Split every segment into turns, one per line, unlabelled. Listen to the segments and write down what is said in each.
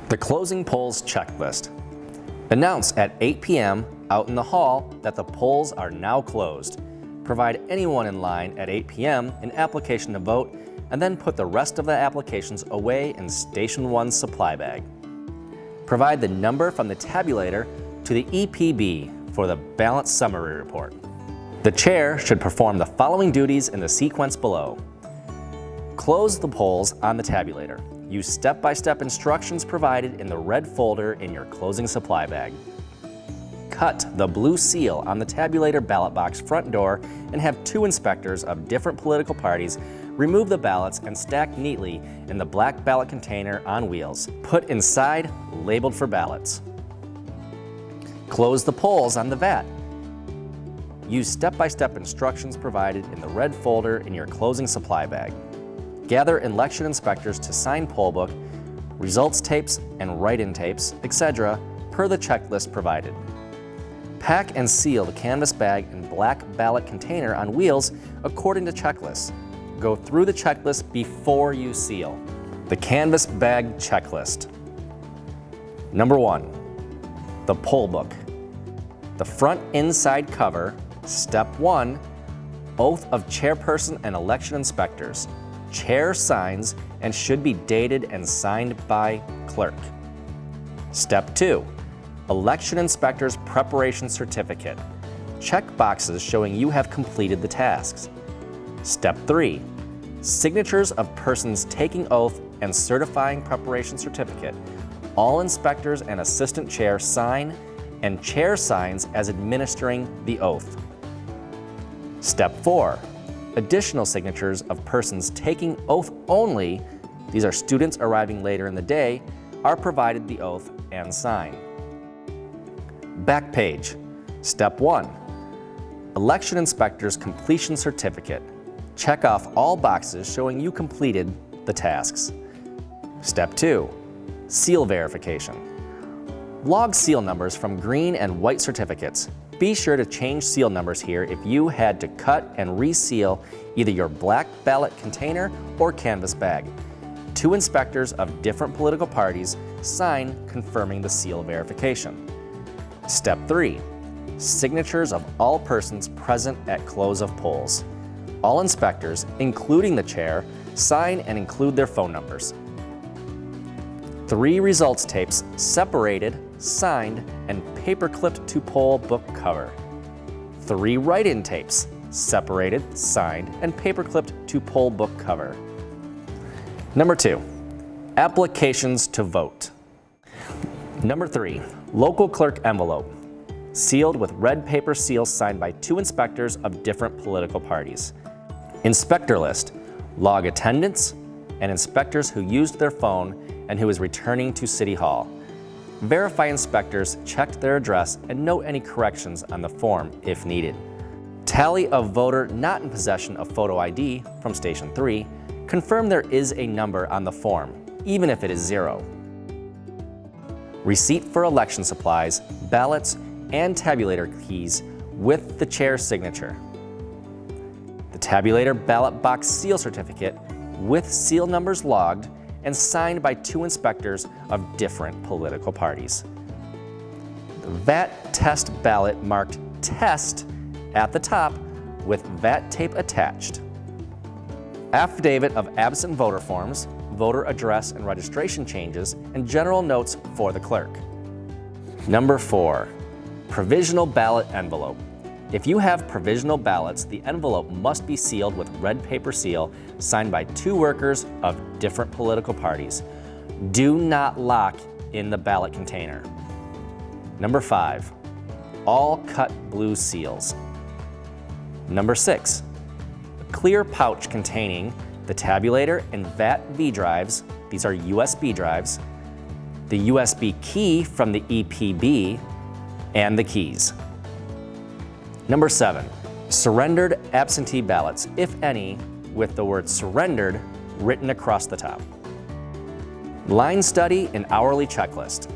The closing polls checklist. Announce at 8 p.m. out in the hall that the polls are now closed. Provide anyone in line at 8 p.m. an application to vote, and then put the rest of the applications away in Station 1's supply bag. Provide the number from the tabulator to the EPB for the ballot summary report. The chair should perform the following duties in the sequence below. Close the polls on the tabulator. Use step-by-step instructions provided in the red folder in your closing supply bag. Cut the blue seal on the tabulator ballot box front door and have 2 inspectors of different political parties remove the ballots and stack neatly in the black ballot container on wheels, put inside, labeled for ballots. Close the polls on the VAT. Use step-by-step instructions provided in the red folder in your closing supply bag. Gather election inspectors to sign poll book, results tapes and write-in tapes, etc. per the checklist provided. Pack and seal the canvas bag and black ballot container on wheels according to checklists. Go through the checklist before you seal. The canvas bag checklist. Number 1, the poll book. The front inside cover, Step 1, oath of chairperson and election inspectors. Chair signs and should be dated and signed by clerk. Step 2, election inspector's preparation certificate. Check boxes showing you have completed the tasks. Step 3, signatures of persons taking oath and certifying preparation certificate. All inspectors and assistant chair sign, and chair signs as administering the oath. Step 4, additional signatures of persons taking oath only, these are students arriving later in the day, are provided the oath and sign. Back page. Step 1, election inspector's completion certificate. Check off all boxes showing you completed the tasks. Step 2, seal verification. Log seal numbers from green and white certificates. Be sure to change seal numbers here if you had to cut and reseal either your black ballot container or canvas bag. 2 inspectors of different political parties sign confirming the seal verification. Step 3, signatures of all persons present at close of polls. All inspectors, including the chair, sign and include their phone numbers. 3 results tapes separated, signed, and paper-clipped to poll book cover. 3 write-in tapes separated, signed, and paper-clipped to poll book cover. Number 2, applications to vote. Number 3, local clerk envelope, sealed with red paper seals signed by 2 inspectors of different political parties. Inspector list, log attendance and inspectors who used their phone and who is returning to City Hall. Verify inspectors checked their address and note any corrections on the form if needed. Tally of voter not in possession of photo ID from Station 3. Confirm there is a number on the form, even if it is 0. Receipt for election supplies, ballots, and tabulator keys with the chair's signature. The tabulator ballot box seal certificate with seal numbers logged and signed by 2 inspectors of different political parties. The VAT test ballot marked test at the top with VAT tape attached. Affidavit of absent voter forms, voter address and registration changes, and general notes for the clerk. Number 4, provisional ballot envelope. If you have provisional ballots, the envelope must be sealed with red paper seal signed by 2 workers of different political parties. Do not lock in the ballot container. Number 5, all cut blue seals. Number 6, a clear pouch containing the tabulator and VAT V drives, these are USB drives, the USB key from the EPB, and the keys. Number 7, surrendered absentee ballots, if any, with the word surrendered written across the top. Line study and hourly checklist.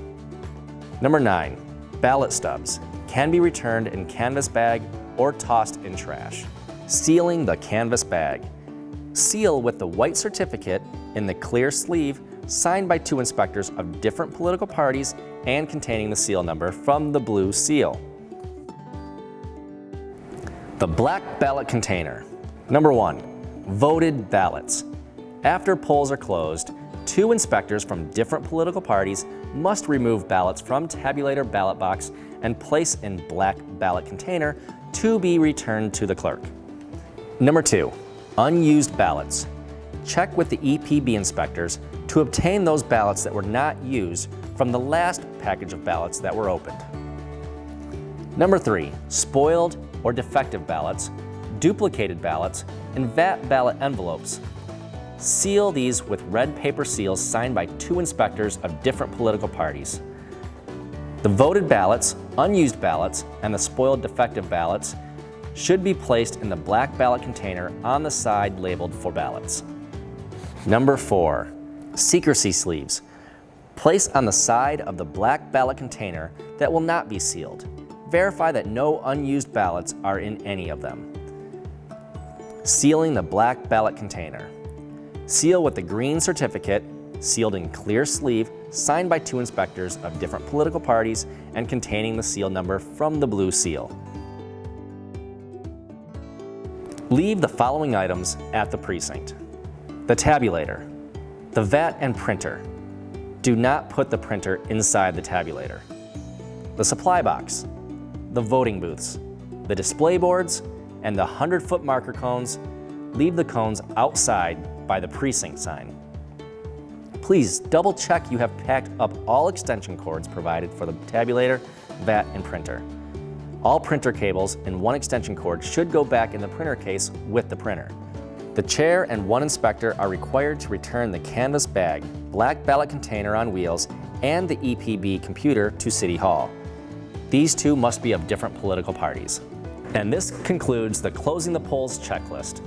Number 9, ballot stubs can be returned in canvas bag or tossed in trash. Sealing the canvas bag. Seal with the white certificate in the clear sleeve signed by 2 inspectors of different political parties and containing the seal number from the blue seal. The Black Ballot Container. Number 1, voted ballots. After polls are closed, 2 inspectors from different political parties must remove ballots from Tabulator Ballot Box and place in Black Ballot Container to be returned to the clerk. Number 2, unused ballots. Check with the EPB inspectors to obtain those ballots that were not used from the last package of ballots that were opened. Number 3, spoiled or defective ballots, duplicated ballots, and VAT ballot envelopes. Seal these with red paper seals signed by 2 inspectors of different political parties. The voted ballots, unused ballots, and the spoiled defective ballots should be placed in the black ballot container on the side labeled for ballots. Number 4, secrecy sleeves. Place on the side of the black ballot container that will not be sealed. Verify that no unused ballots are in any of them. Sealing the black ballot container. Seal with the green certificate, sealed in clear sleeve, signed by 2 inspectors of different political parties and containing the seal number from the blue seal. Leave the following items at the precinct: the tabulator, the VAT and printer. Do not put the printer inside the tabulator. The supply box, the voting booths, the display boards, and the 100-foot marker cones. Leave the cones outside by the precinct sign. Please double check you have packed up all extension cords provided for the tabulator, VAT, and printer. All printer cables and 1 extension cord should go back in the printer case with the printer. The chair and 1 inspector are required to return the canvas bag, black ballot container on wheels, and the EPB computer to City Hall. These 2 must be of different political parties. And this concludes the Closing the Polls checklist.